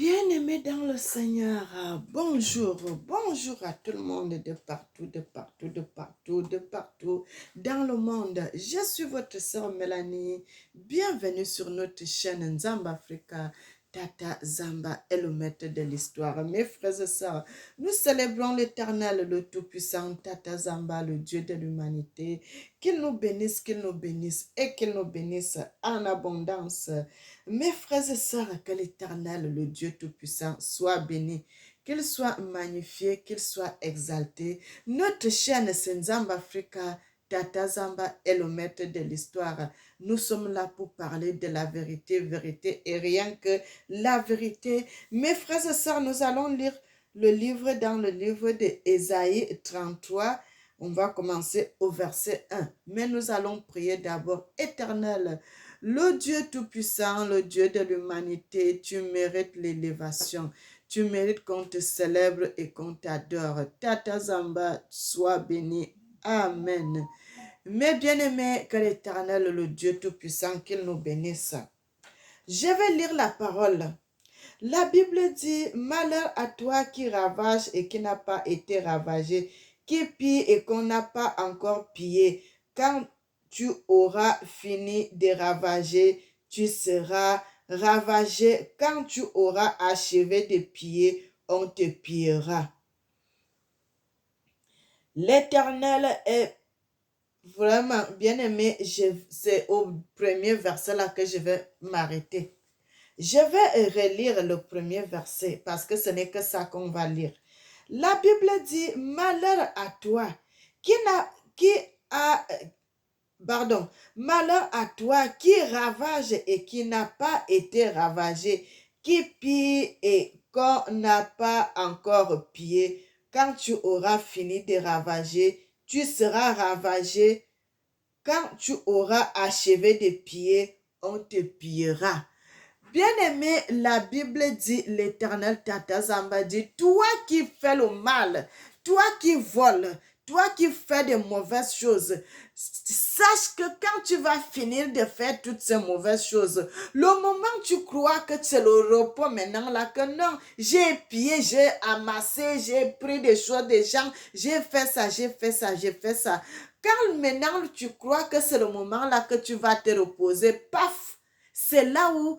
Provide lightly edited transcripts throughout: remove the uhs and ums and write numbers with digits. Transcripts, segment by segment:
Bien-aimés dans le Seigneur, bonjour, bonjour à tout le monde de partout, de partout, de partout, de partout dans le monde. Je suis votre sœur Mélanie. Bienvenue sur notre chaîne Nzamba Africa. Tata Zamba est le maître de l'histoire. Mes frères et sœurs, nous célébrons l'Éternel, le Tout-Puissant, Tata Zamba, le Dieu de l'humanité. Qu'il nous bénisse et qu'il nous bénisse en abondance. Mes frères et sœurs, que l'Éternel, le Dieu Tout-Puissant, soit béni, qu'il soit magnifié, qu'il soit exalté. Notre chaîne, c'est Nzamba Africa. Tata Zamba est le maître de l'histoire. Nous sommes là pour parler de la vérité, vérité et rien que la vérité. Mes frères et sœurs, nous allons lire le livre dans le livre d'Ésaïe 33. On va commencer au verset 1. Mais nous allons prier d'abord. Éternel, le Dieu Tout-Puissant, le Dieu de l'humanité, tu mérites l'élévation. Tu mérites qu'on te célèbre et qu'on t'adore. Tata Zamba, sois béni. Amen. Mes bien-aimés, que l'Éternel, le Dieu Tout-Puissant, qu'il nous bénisse. Je vais lire la parole. La Bible dit, malheur à toi qui ravage et qui n'a pas été ravagé, qui pille et qu'on n'a pas encore pillé. Quand tu auras fini de ravager, tu seras ravagé. Quand tu auras achevé de piller, on te pillera. L'Éternel est vraiment bien aimé. C'est au premier verset là que je vais m'arrêter. Je vais relire le premier verset parce que ce n'est que ça qu'on va lire. La Bible dit, malheur à toi malheur à toi qui ravage et qui n'a pas été ravagé, qui pille et qu'on n'a pas encore pillé. Quand tu auras fini de ravager, tu seras ravagé. Quand tu auras achevé de piller, on te pillera. Bien-aimé, la Bible dit, l'Éternel Tata Zamba dit, toi qui fais le mal, toi qui voles, toi qui fais de mauvaises choses, sache que quand tu vas finir de faire toutes ces mauvaises choses, le moment où tu crois que c'est le repos maintenant, là, que non, j'ai pillé, j'ai amassé, j'ai pris des choses des gens, j'ai fait ça, j'ai fait ça, j'ai fait ça. Quand maintenant tu crois que c'est le moment là que tu vas te reposer, paf, c'est là où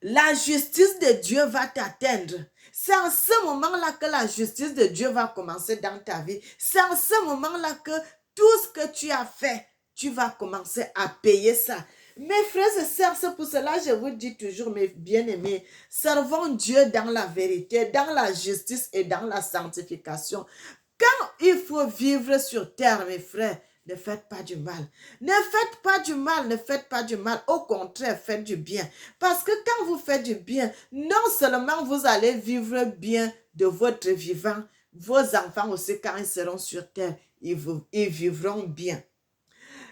la justice de Dieu va t'atteindre. C'est en ce moment-là que la justice de Dieu va commencer dans ta vie. C'est en ce moment-là que tout ce que tu as fait, tu vas commencer à payer ça. Mes frères et sœurs, c'est pour cela que je vous dis toujours, mes bien-aimés, servons Dieu dans la vérité, dans la justice et dans la sanctification. Quand il faut vivre sur terre, mes frères, ne faites pas du mal. Ne faites pas du mal, ne faites pas du mal. Au contraire, faites du bien. Parce que quand vous faites du bien, non seulement vous allez vivre bien de votre vivant, vos enfants aussi, quand ils seront sur terre, ils vivront bien.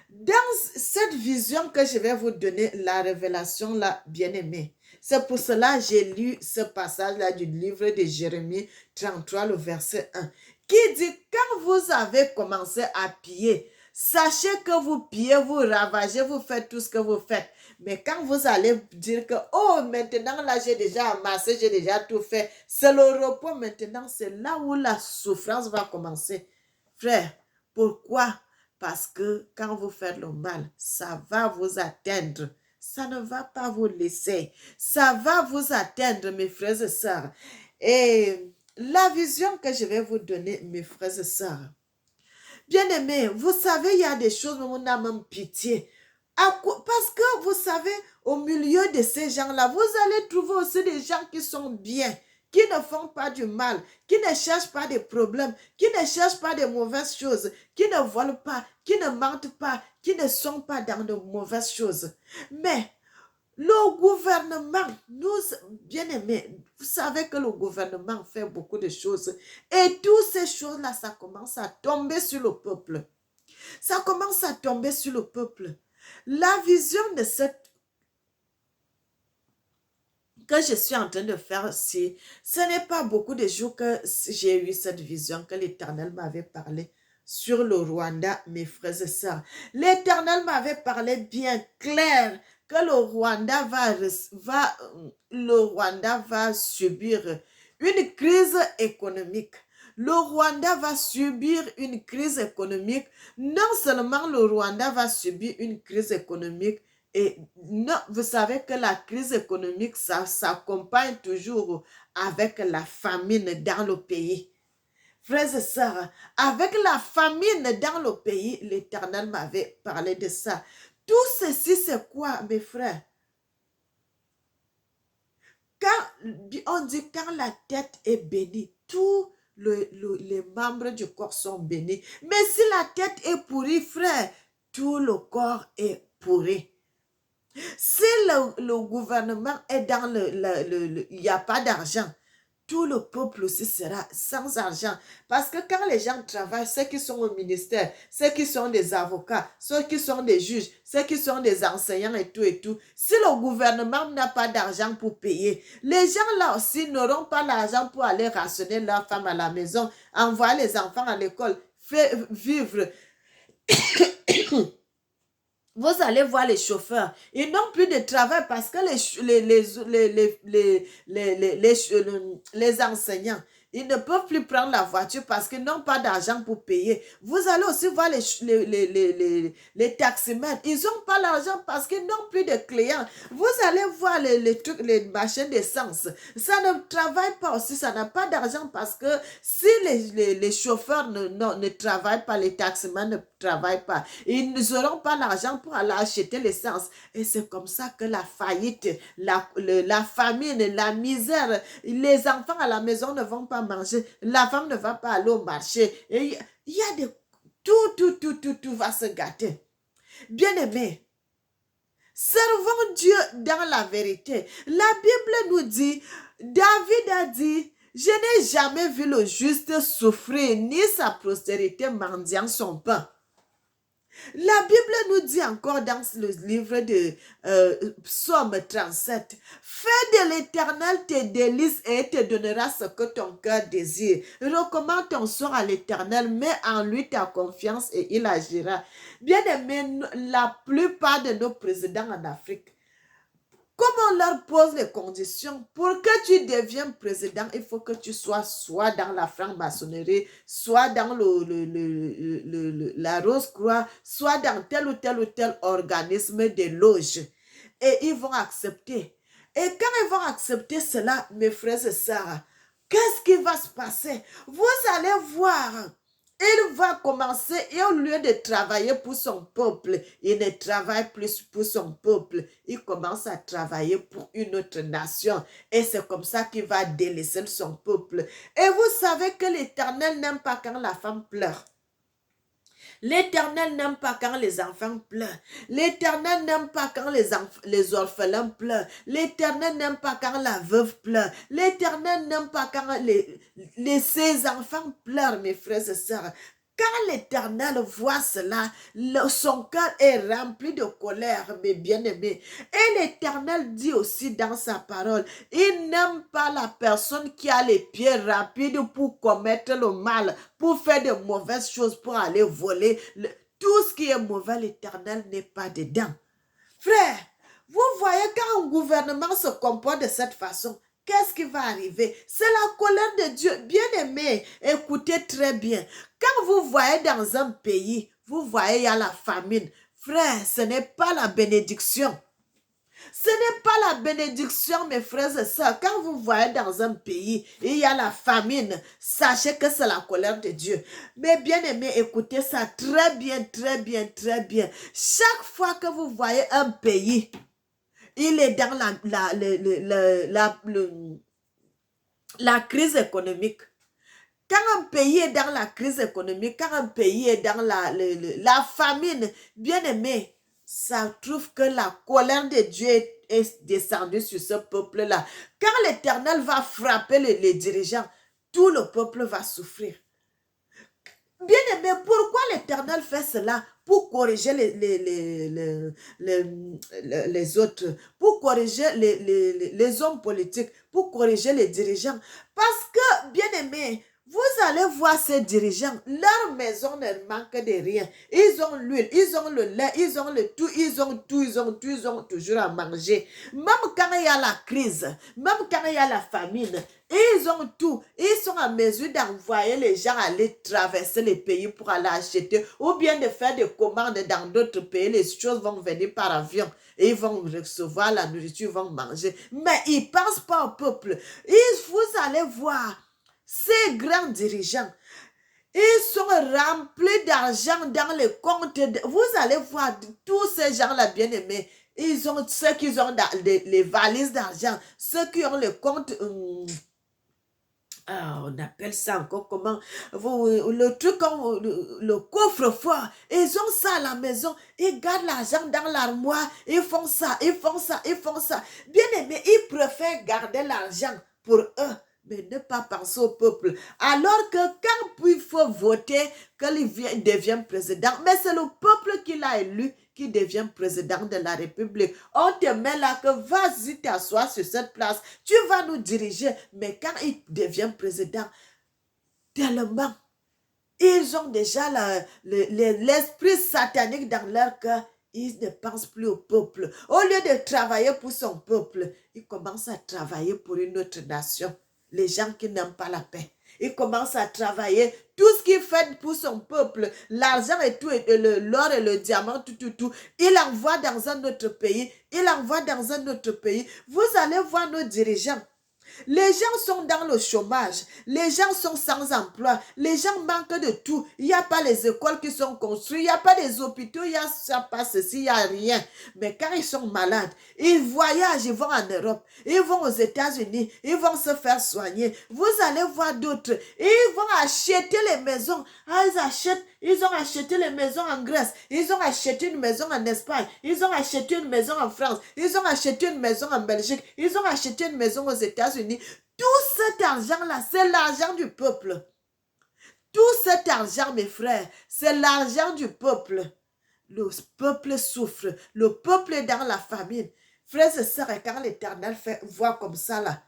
Dans cette vision que je vais vous donner, la révélation là, bien-aimée, c'est pour cela que j'ai lu ce passage-là du livre de Jérémie 33, le verset 1, qui dit, quand vous avez commencé à piller, sachez que vous pillez, vous ravagez, vous faites tout ce que vous faites. Mais quand vous allez dire que, oh, maintenant là, j'ai déjà amassé, j'ai déjà tout fait, c'est le repos maintenant, c'est là où la souffrance va commencer. Frère, pourquoi? Parce que quand vous faites le mal, ça va vous atteindre. Ça ne va pas vous laisser. Ça va vous atteindre, mes frères et sœurs. Et la vision que je vais vous donner, mes frères et sœurs. Bien-aimés, vous savez, il y a des choses où on a même pitié. Parce que vous savez, au milieu de ces gens-là, vous allez trouver aussi des gens qui sont bien, qui ne font pas du mal, qui ne cherchent pas des problèmes, qui ne cherchent pas de mauvaises choses, qui ne volent pas, qui ne mentent pas, qui ne sont pas dans de mauvaises choses. Mais le gouvernement, nous, bien-aimés, vous savez que le gouvernement fait beaucoup de choses. Et toutes ces choses-là, ça commence à tomber sur le peuple. Ça commence à tomber sur le peuple. La vision de cette que je suis en train de faire ici, ce n'est pas beaucoup de jours que j'ai eu cette vision que l'Éternel m'avait parlé sur le Rwanda, mes frères et sœurs. L'Éternel m'avait parlé bien clair que le Rwanda va subir une crise économique. Le Rwanda va subir une crise économique. Non seulement le Rwanda va subir une crise économique, et non, vous savez que la crise économique, ça s'accompagne toujours avec la famine dans le pays. Frères et sœurs, avec la famine dans le pays, l'Éternel m'avait parlé de ça. Tout ceci, c'est quoi, mes frères? Quand on dit quand la tête est bénie, tous les membres du corps sont bénis. Mais si la tête est pourrie, frère, tout le corps est pourri. Si le gouvernement est dans il n'y a pas d'argent, tout le peuple aussi sera sans argent. Parce que quand les gens travaillent, ceux qui sont au ministère, ceux qui sont des avocats, ceux qui sont des juges, ceux qui sont des enseignants et tout, si le gouvernement n'a pas d'argent pour payer, les gens là aussi n'auront pas l'argent pour aller rationner leurs femmes à la maison, envoyer les enfants à l'école, faire vivre. Vous allez voir les chauffeurs, ils n'ont plus de travail parce que les enseignants, ils ne peuvent plus prendre la voiture parce qu'ils n'ont pas d'argent pour payer. Vous allez aussi voir les taximens, ils n'ont pas l'argent parce qu'ils n'ont plus de clients. Vous allez voir les machines d'essence, ça ne travaille pas aussi, ça n'a pas d'argent parce que si les chauffeurs ne travaillent pas, les taximens ne travaillent pas, ils n'auront pas l'argent pour aller acheter l'essence. Et c'est comme ça que la faillite, la famine, la misère, les enfants à la maison ne vont pas manger, la femme ne va pas aller au marché. Et il y a des... Tout va se gâter. Bien-aimés, servons Dieu dans la vérité. La Bible nous dit, David a dit, je n'ai jamais vu le juste souffrir, ni sa postérité mendiant son pain. La Bible nous dit encore dans le livre de Psaume 37, fais de l'Éternel tes délices et il te donnera ce que ton cœur désire. Recommande ton sort à l'Éternel, mets en lui ta confiance et il agira. Bien aimé, la plupart de nos présidents en Afrique, comme on leur pose les conditions, pour que tu deviennes président, il faut que tu sois soit dans la franc-maçonnerie, soit dans la Rose-Croix, soit dans tel ou tel organisme de loge. Et ils vont accepter. Et quand ils vont accepter cela, mes frères et sœurs, qu'est-ce qui va se passer? Vous allez voir. Il va commencer et au lieu de travailler pour son peuple, il ne travaille plus pour son peuple. Il commence à travailler pour une autre nation. Et c'est comme ça qu'il va délaisser son peuple. Et vous savez que l'Éternel n'aime pas quand la femme pleure. L'Éternel n'aime pas quand les enfants pleurent. L'Éternel n'aime pas quand les orphelins pleurent. L'Éternel n'aime pas quand la veuve pleure. L'Éternel n'aime pas quand ses enfants pleurent, mes frères et sœurs. Quand l'Éternel voit cela, son cœur est rempli de colère, mes bien-aimés. Et l'Éternel dit aussi dans sa parole, il n'aime pas la personne qui a les pieds rapides pour commettre le mal, pour faire de mauvaises choses, pour aller voler. Tout ce qui est mauvais, l'Éternel n'est pas dedans. Frère, vous voyez quand un gouvernement se comporte de cette façon, qu'est-ce qui va arriver? C'est la colère de Dieu. Bien-aimé, écoutez très bien. Quand vous voyez dans un pays, vous voyez il y a la famine. Frère, ce n'est pas la bénédiction. Ce n'est pas la bénédiction, mes frères et sœurs. Quand vous voyez dans un pays, il y a la famine, sachez que c'est la colère de Dieu. Mais bien aimé, écoutez ça très bien, très bien, très bien. Chaque fois que vous voyez un pays, il est dans la crise économique. Quand un pays est dans la crise économique, quand un pays est dans la famine, bien aimé, ça trouve que la colère de Dieu est descendue sur ce peuple-là. Quand l'Éternel va frapper les dirigeants, tout le peuple va souffrir. Bien aimé, pourquoi l'Éternel fait cela? Pour corriger les autres, pour corriger les hommes politiques, pour corriger les dirigeants. Parce que, bien aimé, Vous allez voir ces dirigeants, leur maison ne manque de rien. Ils ont l'huile, ils ont le lait, ils ont le tout, ils ont tout, ils ont tout, ils ont toujours à manger. Même quand il y a la crise, même quand il y a la famine, ils ont tout. Ils sont en mesure d'envoyer les gens aller traverser les pays pour aller acheter ou bien de faire des commandes dans d'autres pays. Les choses vont venir par avion et ils vont recevoir la nourriture, ils vont manger. Mais ils ne pensent pas au peuple. Vous allez voir ces grands dirigeants, ils sont remplis d'argent dans les comptes. Vous allez voir tous ces gens-là bien-aimés. Ils ont ceux qui ont les valises d'argent, ceux qui ont les comptes. On appelle ça encore comment? Le truc comme le coffre-fort. Ils ont ça à la maison. Ils gardent l'argent dans l'armoire. Ils font ça, ils font ça, ils font ça. Bien-aimés, ils préfèrent garder l'argent pour eux, mais ne pas penser au peuple. Alors que quand il faut voter, qu'il devient président, mais c'est le peuple qui l'a élu qui devient président de la République. On te met là que vas-y t'asseoir sur cette place, tu vas nous diriger. Mais quand il devient président, tellement, ils ont déjà l'esprit satanique dans leur cœur. Ils ne pensent plus au peuple. Au lieu de travailler pour son peuple, ils commencent à travailler pour une autre nation. Les gens qui n'aiment pas la paix. Il commence à travailler tout ce qu'il fait pour son peuple, l'argent et tout, l'or et le diamant, tout. Il envoie dans un autre pays, il envoie dans un autre pays. Vous allez voir nos dirigeants. Les gens sont dans le chômage, les gens sont sans emploi, les gens manquent de tout. Il n'y a pas les écoles qui sont construites, il n'y a pas des hôpitaux, il n'y a pas ceci, il n'y a rien. Mais quand ils sont malades, ils voyagent, ils vont en Europe, ils vont aux États-Unis, ils vont se faire soigner. Vous allez voir d'autres, ils vont acheter les maisons. Ah, ils ont acheté les maisons en Grèce, ils ont acheté une maison en Espagne, ils ont acheté une maison en France, ils ont acheté une maison en Belgique, ils ont acheté une maison aux États-Unis. Tout cet argent-là, c'est l'argent du peuple. Tout cet argent, mes frères, c'est l'argent du peuple. Le peuple souffre, le peuple est dans la famine. Frères et sœurs, quand l'Éternel voit comme ça, là,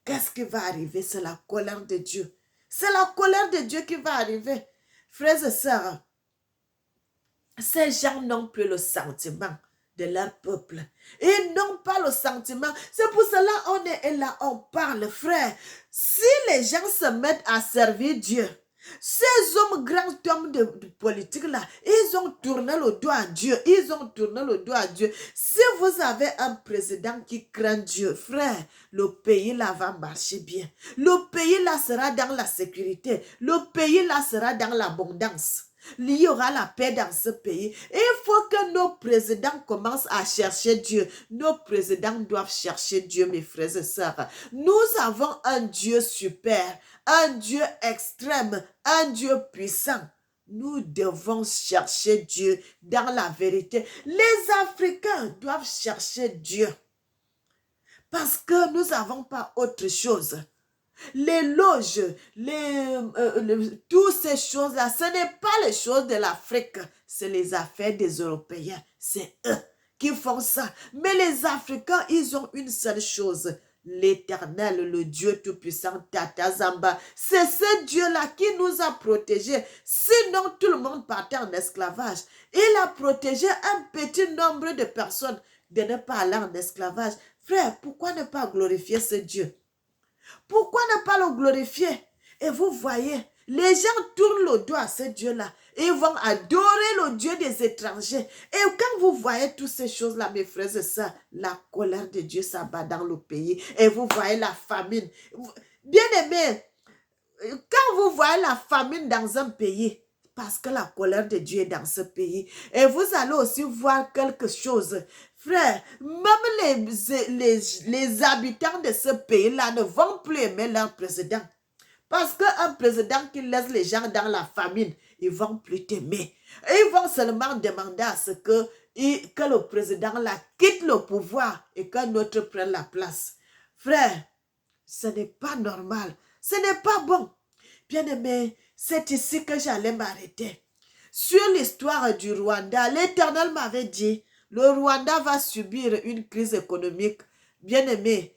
qu'est-ce qui va arriver? C'est la colère de Dieu. C'est la colère de Dieu qui va arriver. Frères et sœurs, ces gens n'ont plus le sentiment de leur peuple. Ils n'ont pas le sentiment. C'est pour cela on est là, on parle, frère. Si les gens se mettent à servir Dieu, ces hommes, grands hommes de politique là, ils ont tourné le dos à Dieu. Ils ont tourné le dos à Dieu. Si vous avez un président qui craint Dieu, frère, le pays là va marcher bien. Le pays là sera dans la sécurité. Le pays là sera dans l'abondance. Il y aura la paix dans ce pays. Et il faut que nos présidents commencent à chercher Dieu. Nos présidents doivent chercher Dieu, mes frères et sœurs. Nous avons un Dieu super, un Dieu extrême, un Dieu puissant. Nous devons chercher Dieu dans la vérité. Les Africains doivent chercher Dieu. Parce que nous n'avons pas autre chose. Les loges, toutes ces choses-là, ce n'est pas les choses de l'Afrique, c'est les affaires des Européens. C'est eux qui font ça. Mais les Africains, ils ont une seule chose. L'Éternel, le Dieu Tout-Puissant, Tata Zamba. C'est ce Dieu-là qui nous a protégés. Sinon, tout le monde partait en esclavage. Il a protégé un petit nombre de personnes de ne pas aller en esclavage. Frère, pourquoi ne pas glorifier ce Dieu? Pourquoi ne pas le glorifier? Et vous voyez, les gens tournent le dos à ce Dieu-là. Ils vont adorer le Dieu des étrangers. Et quand vous voyez toutes ces choses-là, mes frères et sœurs, la colère de Dieu s'abat dans le pays. Et vous voyez la famine. Bien aimé, quand vous voyez la famine dans un pays, parce que la colère de Dieu est dans ce pays. Et vous allez aussi voir quelque chose. Frère, même les habitants de ce pays-là ne vont plus aimer leur président. Parce qu'un président qui laisse les gens dans la famine, ils ne vont plus t'aimer. Ils vont seulement demander à ce que le président-là quitte le pouvoir et qu'un autre prenne la place. Frère, ce n'est pas normal. Ce n'est pas bon. Bien-aimé, c'est ici que j'allais m'arrêter. Sur l'histoire du Rwanda, l'Éternel m'avait dit, le Rwanda va subir une crise économique. Bien-aimé,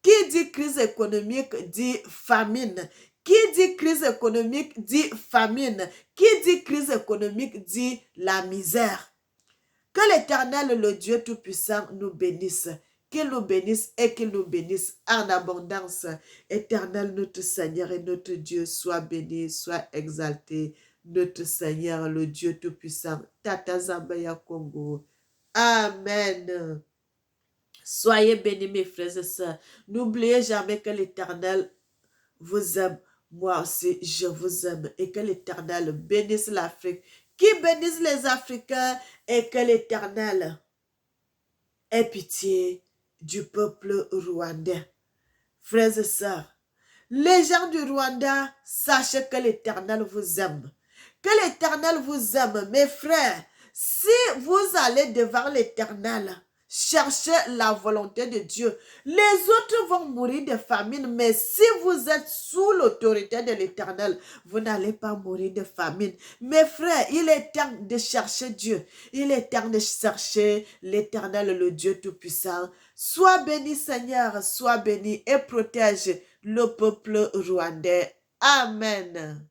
qui dit crise économique dit famine. Qui dit crise économique dit famine. Qui dit crise économique dit la misère. Que l'Éternel, le Dieu Tout-Puissant, nous bénisse. Qu'il nous bénisse et qu'il nous bénisse en abondance. Éternel, notre Seigneur et notre Dieu, sois béni, sois exalté. Notre Seigneur, le Dieu Tout-Puissant. Tata Zambaya Congo. Amen. Soyez bénis, mes frères et sœurs. N'oubliez jamais que l'Éternel vous aime. Moi aussi, je vous aime. Et que l'Éternel bénisse l'Afrique. Qui bénisse les Africains et que l'Éternel ait pitié du peuple rwandais. Frères et sœurs, les gens du Rwanda, sachez que l'Éternel vous aime. Que l'Éternel vous aime, mes frères. Si vous allez devant l'Éternel, cherchez la volonté de Dieu. Les autres vont mourir de famine, mais si vous êtes sous l'autorité de l'Éternel, vous n'allez pas mourir de famine. Mes frères, il est temps de chercher Dieu. Il est temps de chercher l'Éternel, le Dieu Tout-Puissant. Sois béni, Seigneur, sois béni et protège le peuple rwandais. Amen.